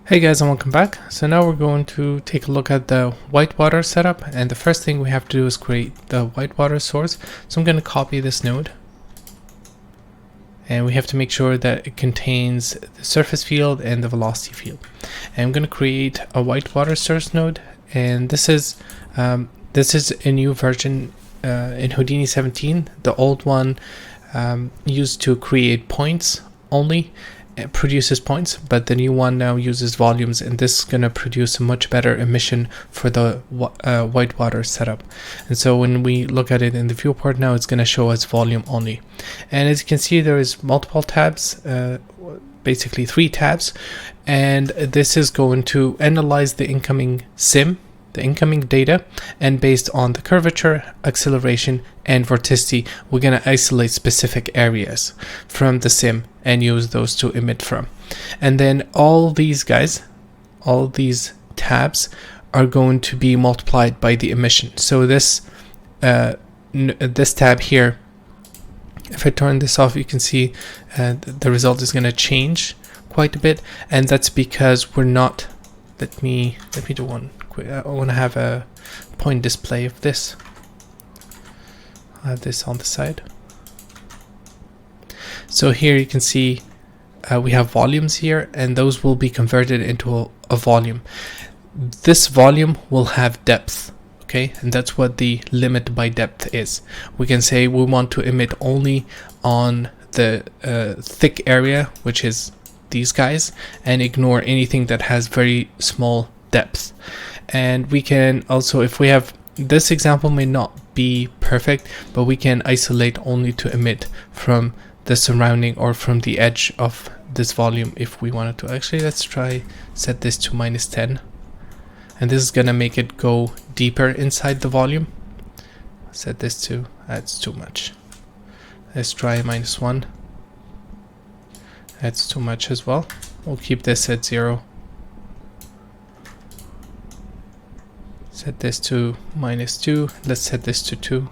Hey guys, and welcome back. So now we're going to take a look at the whitewater setup, and the first thing we have to do is create the whitewater source. So I'm going to copy this node, and we have to make sure that it contains the surface field and the velocity field. And I'm going to create a whitewater source node, and this is a new version in Houdini 17. The old one used to create points only. It produces points, but the new one now uses volumes, and this is going to produce a much better emission for the whitewater setup. And so when we look at it in the viewport now, it's going to show us volume only. And as you can see, there is multiple tabs, basically 3 tabs, and this is going to analyze the incoming sim, the incoming data, and based on the curvature, acceleration, and vorticity, we're going to isolate specific areas from the sim and use those to emit from. And then all these guys, all these tabs are going to be multiplied by the emission. So this this tab here, if I turn this off, you can see the result is going to change quite a bit, and that's because we're not. Let me do one quick. I want to have a point display of this. I'll have this on the side. So here you can see we have volumes here, and those will be converted into a volume. This volume will have depth, okay, and that's what the limit by depth is. We can say we want to emit only on the thick area, which is these guys, and ignore anything that has very small depth. And we can also, if we have, this example may not be perfect, but we can isolate only to emit from the surrounding or from the edge of this volume if we wanted to. Actually, let's try set this to -10, and this is gonna make it go deeper inside the volume. Set this to, that's too much. Let's try -1. That's too much as well. We'll keep this at 0. Set this to -2. Let's set this to 2.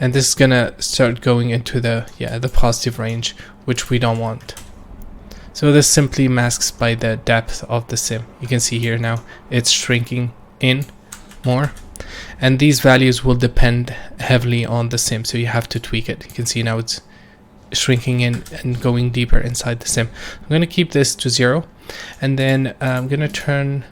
And this is gonna start going into the positive range, which we don't want. So this simply masks by the depth of the sim. You can see here now it's shrinking in more, and these values will depend heavily on the sim, so you have to tweak it. You can see now it's shrinking in and going deeper inside the sim. I'm going to keep this to 0, and then I'm going to turn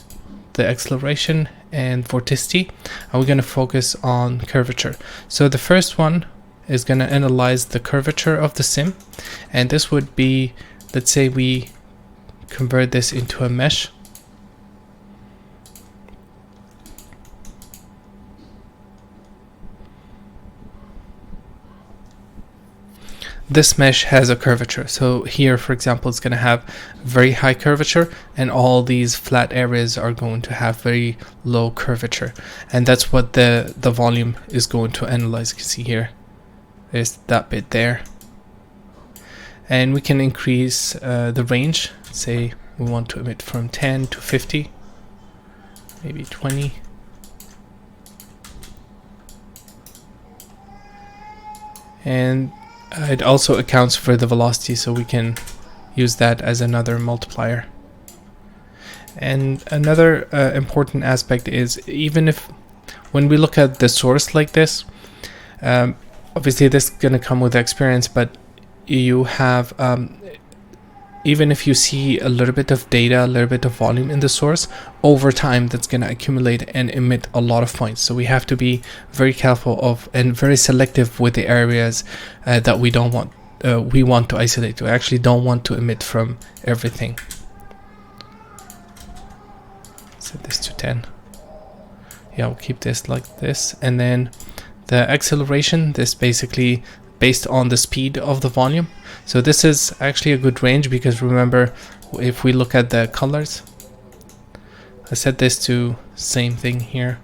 the acceleration and vorticity, and we're going to focus on curvature. So the first one is going to analyze the curvature of the sim, and this would be, let's say we convert this into a mesh. This mesh has a curvature, so here, for example, it's going to have very high curvature, and all these flat areas are going to have very low curvature, and that's what the volume is going to analyze. You can see here, there's that bit there, and we can increase the range. Say we want to emit from 10 to 50, maybe 20. And it also accounts for the velocity, so we can use that as another multiplier. And another important aspect is, even if when we look at the source like this, obviously this is going to come with experience, but you have even if you see a little bit of data, a little bit of volume in the source, over time that's going to accumulate and emit a lot of points. So we have to be very careful of and very selective with the areas that we don't want. We want to isolate. We actually don't want to emit from everything. Set this to 10. Yeah, we'll keep this like this, and then the acceleration. This basically based on the speed of the volume. So this is actually a good range, because remember, if we look at the colors, I set this to same thing here,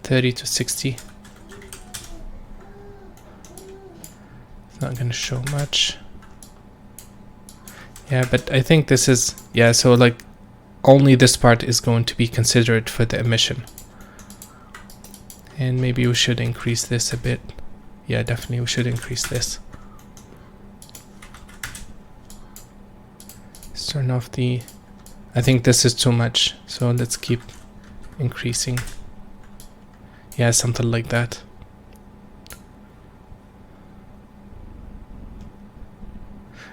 30 to 60. It's not going to show much. Yeah, but I think this is, yeah, so like only this part is going to be considered for the emission. And maybe we should increase this a bit. Yeah, definitely we should increase this. Let's turn off the I think this is too much, so let's keep increasing. Yeah, something like that.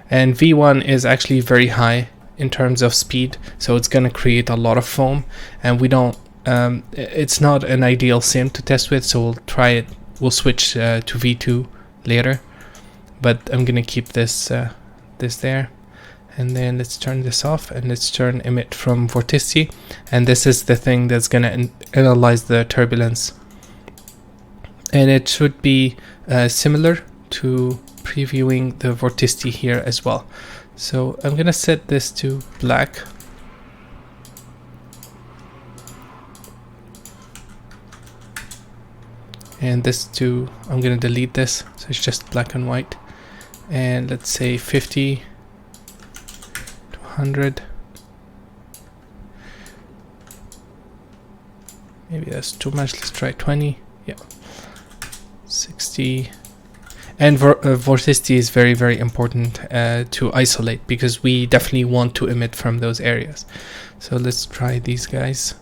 And V1 is actually very high in terms of speed, so it's going to create a lot of foam, and we don't it's not an ideal sim to test with, so we'll try it. We'll switch to V2 later, but I'm going to keep this this there. And then let's turn this off, and let's turn emit from vorticity, and this is the thing that's going to analyze the turbulence, and it should be similar to previewing the vorticity here as well. So I'm going to set this to black, and this to, I'm going to delete this, so it's just black and white, and let's say 50 to 100. Maybe that's too much. Let's try 20. Yeah, 60. And vorticity is very, very important to isolate, because we definitely want to emit from those areas. So let's try these guys,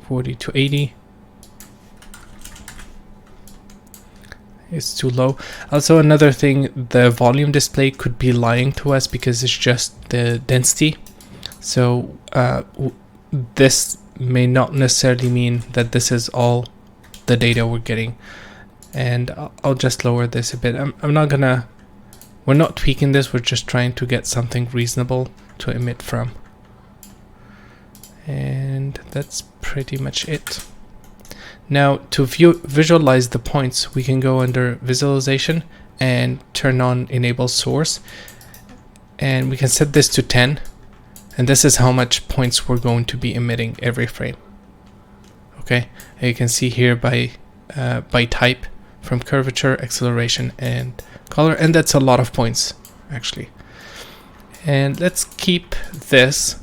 40 to 80. It's too low. Also, another thing, the volume display could be lying to us because it's just the density. So this may not necessarily mean that this is all the data we're getting. And I'll just lower this a bit. We're not tweaking this, we're just trying to get something reasonable to emit from. And that's pretty much it. Now, to visualize the points, we can go under visualization and turn on enable source, and we can set this to 10, and this is how much points we're going to be emitting every frame. Okay, and you can see here by type, from curvature, acceleration, and color, and that's a lot of points actually. And let's keep this.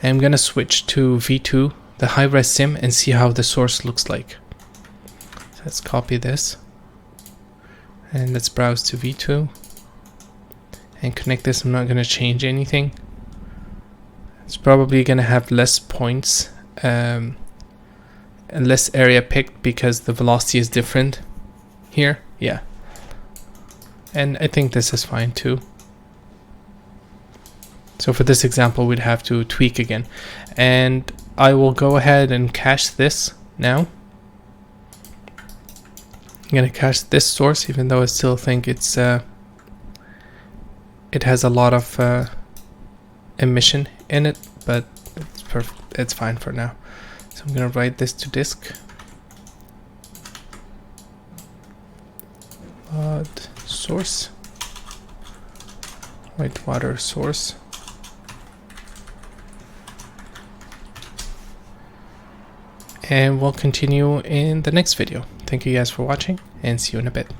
I'm gonna switch to V2, the high-res sim, and see how the source looks like. So let's copy this, and let's browse to V2 and connect this. I'm not gonna change anything. It's probably gonna have less points and less area picked because the velocity is different here. Yeah, and I think this is fine too. So for this example, we'd have to tweak again, and I will go ahead and cache this now. I'm gonna cache this source, even though I still think it's it has a lot of emission in it, but it's perfect. It's fine for now. So I'm gonna write this to disk. Source, whitewater source. And we'll continue in the next video. Thank you guys for watching, and see you in a bit.